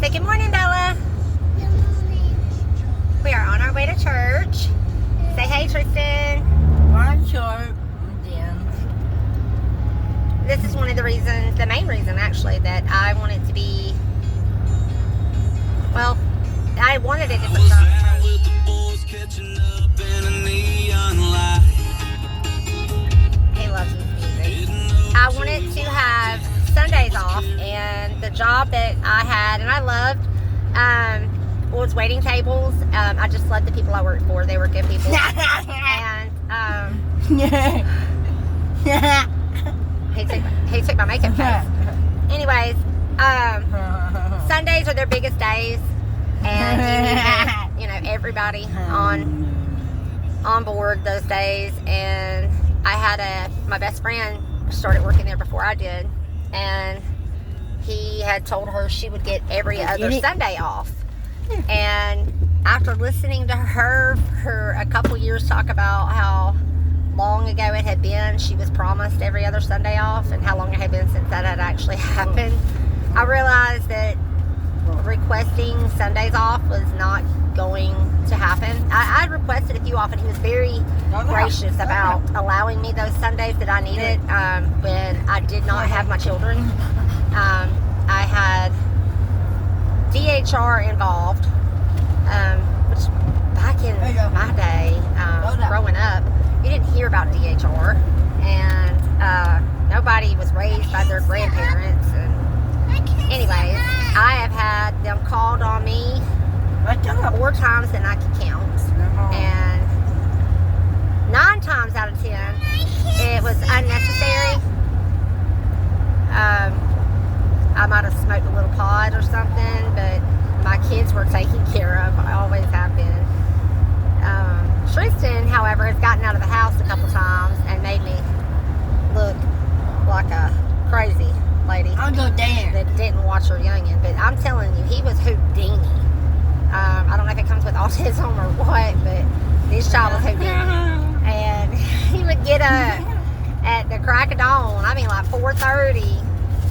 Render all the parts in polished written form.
Say good morning, Bella. Good morning. We are on our way to church. Say hey, Tristan. One short, then. This is one of the reasons, the main reason actually, that I wanted to be, well, I wanted a different church. He loves his music. I wanted to have Sundays off, and the job that I had, and I loved, was waiting tables. I just loved the people I worked for. They were good people. And he took my makeup face. Anyways, Sundays are their biggest days, and you know everybody on board those days. And I had my best friend started working there before I did, and he had told her she would get every other Sunday off. And after listening to her for a couple years talk about how long ago it had been she was promised every other Sunday off, and how long it had been since that had actually happened, I realized that requesting Sundays off was not going to happen. I requested a few off, and he was very gracious about allowing me those Sundays that I needed when I did not have my children. I had DHR involved, which back in my day, growing up, you didn't hear about DHR, and nobody was raised by their grandparents. And anyways, I have had them called on me more times than I can count, and 9 times out of 10 it was unnecessary. I might have smoked a little pot or something, but my kids were taken care of. I always have been. Tristan, however, has gotten out of the house a couple times and made me look like a crazy lady that didn't watch her youngin'. But I'm telling you, he was Houdini. I don't know if it comes with autism or what, but this child was Houdini. And he would get up at the crack of dawn, I mean like 4:30,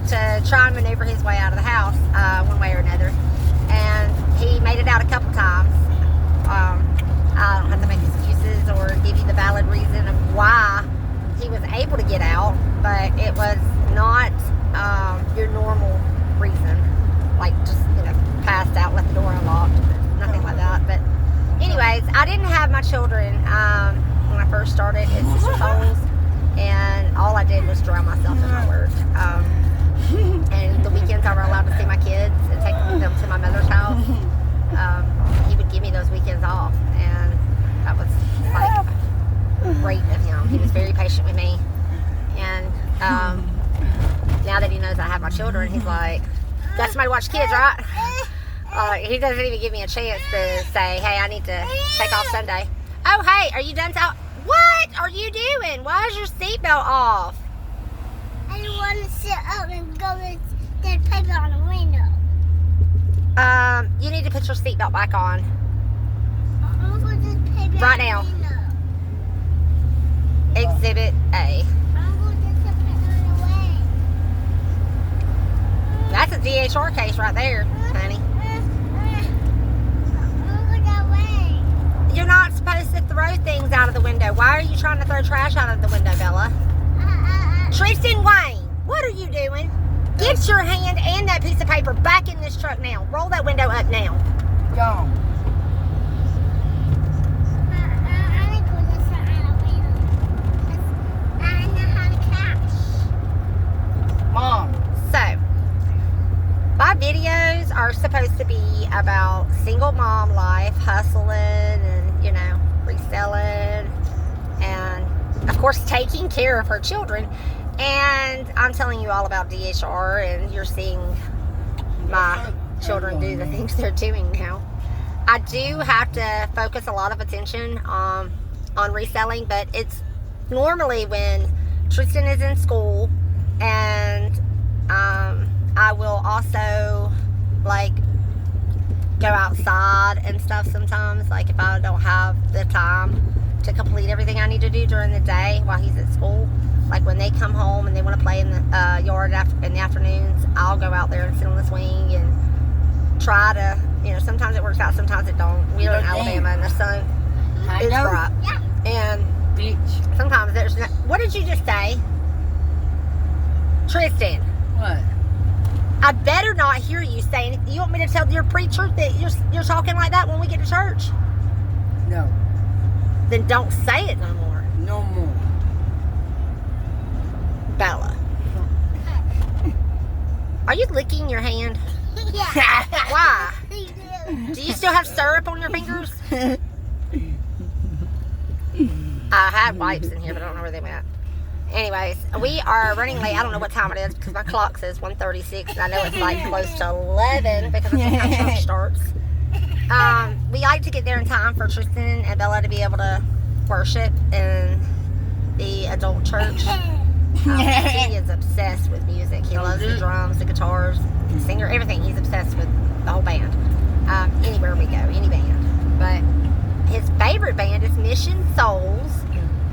to try and maneuver his way out of the house one way or another. And he made it out a couple times. I don't have to make excuses or give you the valid reason of why he was able to get out, but it was not your normal reason, like just, passed out, left the door unlocked, nothing like that. But anyways, I didn't have my children when I first started at Sister Souls, and all I did was drown myself in my work. And the weekends I were allowed to see my kids and take them to my mother's house. He would give me those weekends off, and that was like great of him. He was very patient with me, and now that he knows I have my children, he's like, got somebody to watch kids, right? He doesn't even give me a chance to say, hey, I need to take off Sunday. Oh, hey, are you done? What are you doing? Why is your seatbelt off? I want to sit up and go with the paper on the window. You need to put your seatbelt back on. I'm going to put paper Right on now. the window. Exhibit A. I'm going to put paper on the way. That's a DHR case right there, honey. You're not supposed to throw things out of the window. Why are you trying to throw trash out of the window, Bella? Tristan Wayne, what are you doing? Get your hand and that piece of paper back in this truck now. Roll that window up now. Go. Mom. So, my videos are supposed to be about single mom life, hustling and, reselling, and of course taking care of her children. And I'm telling you all about DHR, and you're seeing my children do the things they're doing now. I do have to focus a lot of attention on reselling, but it's normally when Tristan is in school, and I will also go outside and stuff sometimes, like if I don't have the time to complete everything I need to do during the day while he's at school. Like when they come home and they want to play in the yard in the afternoons, I'll go out there and sit on the swing and try to, sometimes it works out, sometimes it don't. We are in Alabama and the sun is bright. Yeah. And Bitch. sometimes there's no, what did you just say? Tristan. What? I better not hear you saying, you want me to tell your preacher that you're talking like that when we get to church? No. Then don't say it no more. No more. Bella. Are you licking your hand? Yeah. Why? They do. Do you still have syrup on your fingers? I had wipes in here, but I don't know where they went. Anyways, we are running late. I don't know what time it is because my clock says 1:36, and I know it's like close to 11 because that's when my church starts. We like to get there in time for Tristan and Bella to be able to worship in the adult church. He is obsessed with music. He loves the drums, the guitars, the singer, everything. He's obsessed with the whole band. Anywhere we go, any band. But his favorite band is Mission Souls.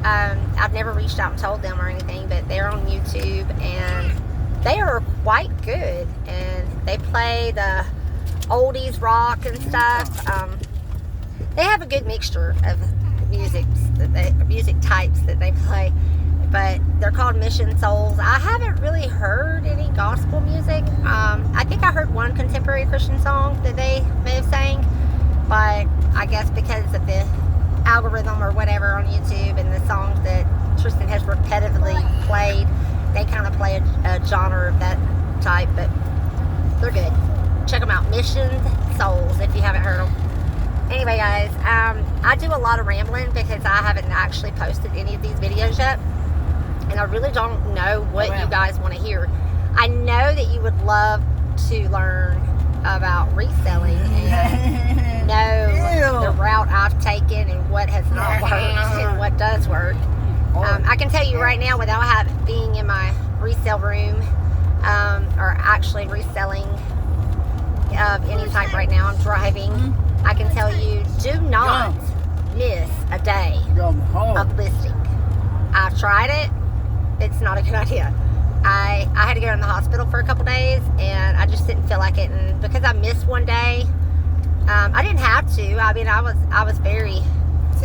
I've never reached out and told them or anything, but they're on YouTube and they are quite good. And they play the oldies rock and stuff. They have a good mixture of music types that they play. But they're called Mission Souls. I haven't really heard any gospel music. I think I heard one contemporary Christian song that they may have sang, but I guess because of the algorithm or whatever on YouTube and the songs that Tristan has repetitively played, they kind of play a genre of that type, but they're good. Check them out, Mission Souls, if you haven't heard them. Anyway, guys, I do a lot of rambling because I haven't actually posted any of these videos yet. And I really don't know what you guys want to hear. I know that you would love to learn about reselling and know the route I've taken and what has not worked and what does work. I can tell you right now, without being in my resale room or actually reselling of any type right now, I'm driving. I can tell you, do not miss a day of listing. I've tried it. It's not a good idea. I had to go in the hospital for a couple days and I just didn't feel like it, and because I missed one day, I didn't have to. I mean, I was very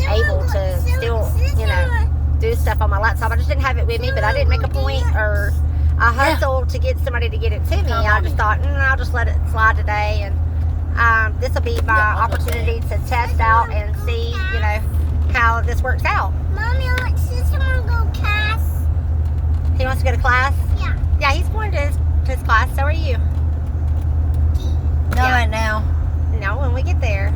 able to still, do stuff on my laptop. I just didn't have it with me, but I didn't make a point or a hustle to get somebody to get it to me. I just thought, I'll just let it slide today, and this will be my opportunity to test out and see, how this works out. Mommy, I want to see someone go class. He wants to go to class? Yeah. Yeah, he's going to his class. So are you. Not right now. No, when we get there.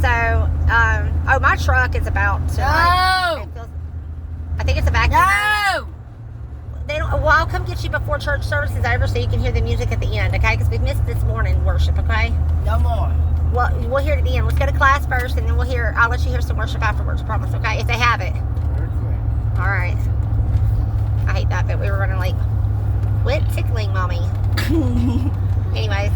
So, my truck is about to. No! I think it's a vacuum. No! They don't. Well, I'll come get you before church service is over so you can hear the music at the end, okay? Because we missed this morning worship, okay? No more. Well, we'll hear it at the end. Let's go to class first, and then I'll let you hear some worship afterwards, I promise, okay? If they have it. All right. I hate that, but we were running late. Quit tickling, Mommy. Anyways,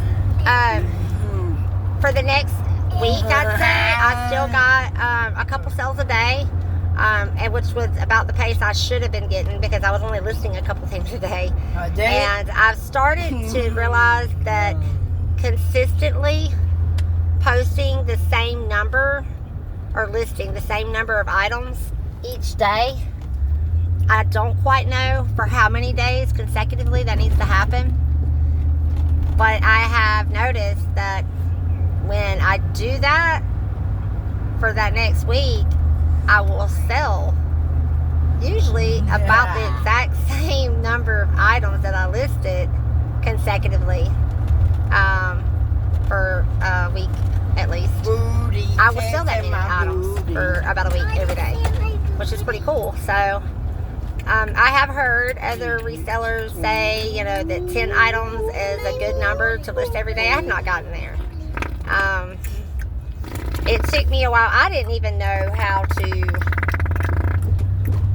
for the next week, I'd say, I still got a couple sales a day, and which was about the pace I should have been getting because I was only listing a couple things a day. And I've started to realize that consistently posting the same number or listing the same number of items each day, I don't quite know for how many days consecutively that needs to happen, but I have noticed that when I do that for that next week, I will sell usually about the exact same number of items that I listed consecutively for a week at least. I will sell that many items for about a week every day, which is pretty cool. So I have heard other resellers say, that 10 items is a good number to list every day. I have not gotten there. It took me a while. I didn't even know how to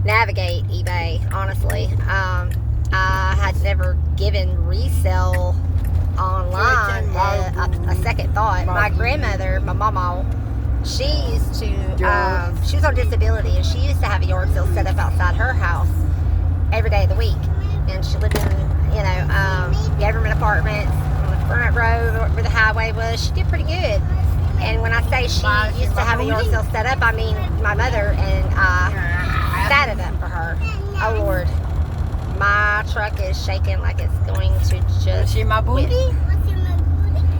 navigate eBay, honestly. I had never given resell online a second thought. My grandmother, my mama, she used to, she was on disability, and she used to have a yard sale set up outside her house every day of the week. And she lived in, government apartments on the front row where the highway was. She did pretty good. And when I say she used to have a yard sale set up, I mean my mother, and I set it up for her. Oh Lord, my truck is shaking like it's going to just. See my booty?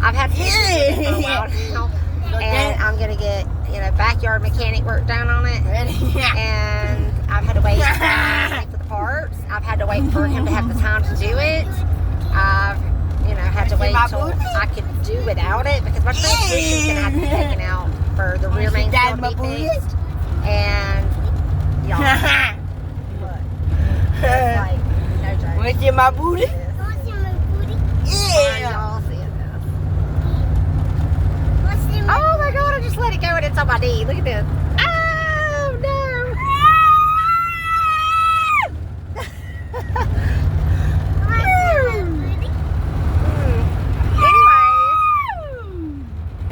I've had to do it for a while now, and I'm gonna get backyard mechanic work done on it. And I've had to wait for the parts. I've had to wait for him to have the time to do it. I've had to wait till I could do without it because my transmission's gonna have to be taken out for the rear main to be fixed. And y'all, look, it's like no joke. Want to see my booty? Yeah. Y'all seeing this? Oh my God! I just let it go and it's on my knee. Look at this. Oh no!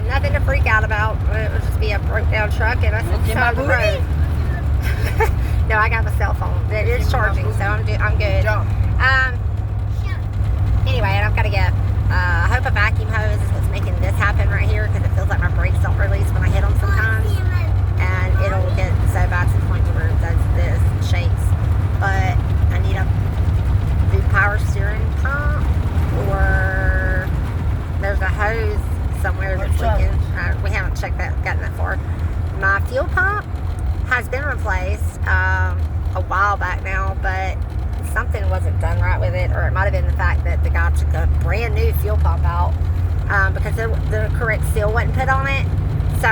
Nothing to freak out about. It would just be a broke down truck, and I said, "Side of the road." No, I got my cell phone. It is charging, so I'm good. Anyway, and I've got to get. I hope a vacuum hose is what's making this happen right here because it feels like my brakes don't release when I hit them sometimes, and it'll get so bad to the point where it does this and shakes. But I need a new power steering pump, or there's a hose somewhere that's leaking. We haven't checked that, gotten that far. My fuel pump has been replaced a while back now, but something wasn't done right with it, or it might have been the fact that the guy took a brand new fuel pump out because the correct seal wasn't put on it. So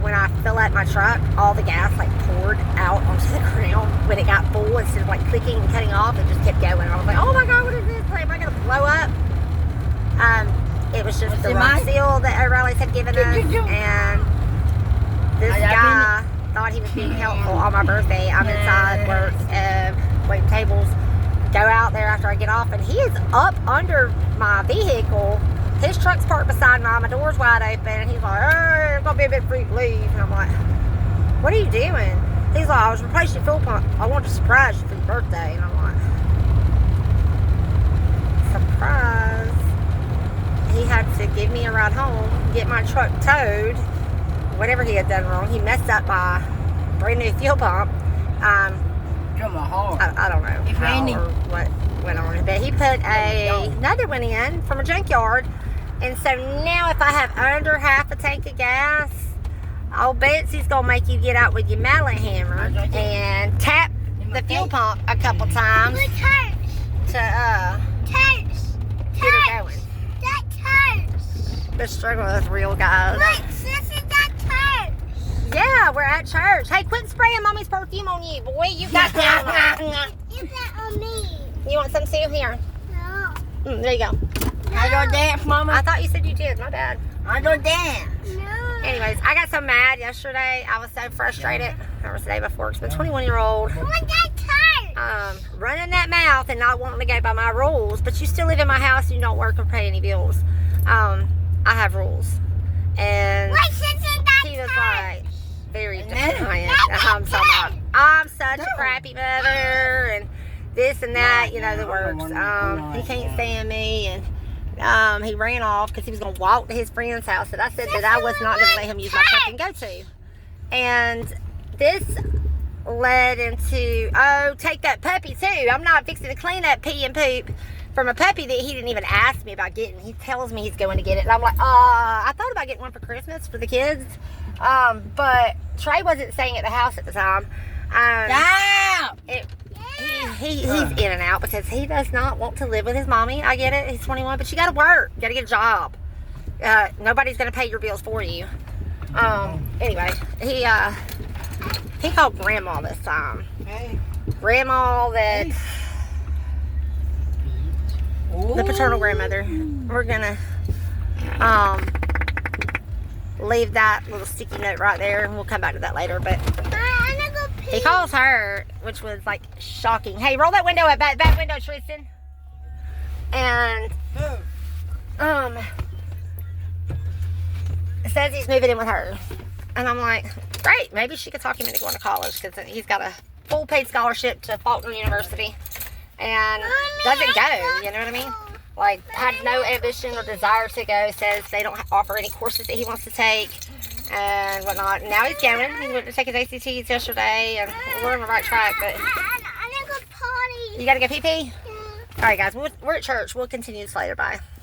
when I fill up my truck, all the gas like poured out onto the ground. When it got full, instead of like clicking and cutting off, it just kept going. I was like, oh my God, what is this? Like, am I gonna blow up? It was just the wrong seal that O'Reilly's had given us, and this guy thought he was being helpful on my birthday. I'm inside work, waiting tables. Go out there after I get off, and he is up under my vehicle. His truck's parked beside mine. My door's wide open, and he's like, "Oh, it's gonna be a bit free to leave." And I'm like, "What are you doing?" He's like, "I was replacing your fuel pump. I wanted to surprise you for your birthday." And I'm like, "Surprise?" He had to give me a ride home, get my truck towed, whatever he had done wrong. He messed up my brand new fuel pump. I don't know how or what went on, but he put another one in from a junkyard, and so now if I have under half a tank of gas, old Betsy's gonna make you get out with your mallet hammer and tap the fuel pump a couple times to get her going. They're struggling with real guys. Look, sis, is that church? Yeah, we're at church. Hey, quit spraying mommy's perfume on you, boy. You got that. Is that on me? You want some too? Here. No. There you go. I go dance, Mama. I thought you said you did. My bad. I go dance. No. Anyways, I got so mad yesterday. I was so frustrated. Or was the day before. It's been 21-year-old. What's that church? Running that mouth and not wanting to go by my rules. But you still live in my house and you don't work or pay any bills. I have rules. And he was like very defiant. I'm such a crappy mother and this and that, the works. He can't stand me, and he ran off because he was going to walk to his friend's house that I said that I was not going to let him use my truck and go to. And this led into, take that puppy too. I'm not fixing to clean up pee and poop from a puppy that he didn't even ask me about getting. He tells me he's going to get it, and I'm like, I thought about getting one for Christmas for the kids, but Trey wasn't staying at the house at the time. He's in and out because he does not want to live with his mommy. I get it. He's 21, but you got to work. You got to get a job. Nobody's going to pay your bills for you. Anyway, he called Grandma this time. Hey. Grandma that... the paternal grandmother. We're gonna leave that little sticky note right there, and we'll come back to that later. But he calls her, which was like shocking. Hey, roll that window up, back window, Tristan. And says he's moving in with her, and I'm like, great, maybe she could talk him into going to college because he's got a full paid scholarship to Faulkner University. And doesn't go, you know what I mean? like, had no ambition or desire to go. Says they don't offer any courses that he wants to take and whatnot. Now he's going. He went to take his ACTs yesterday, and we're on the right track. But I gotta go potty. you gotta go pee pee. Yeah. All right, guys. We're at church. We'll continue this later. Bye.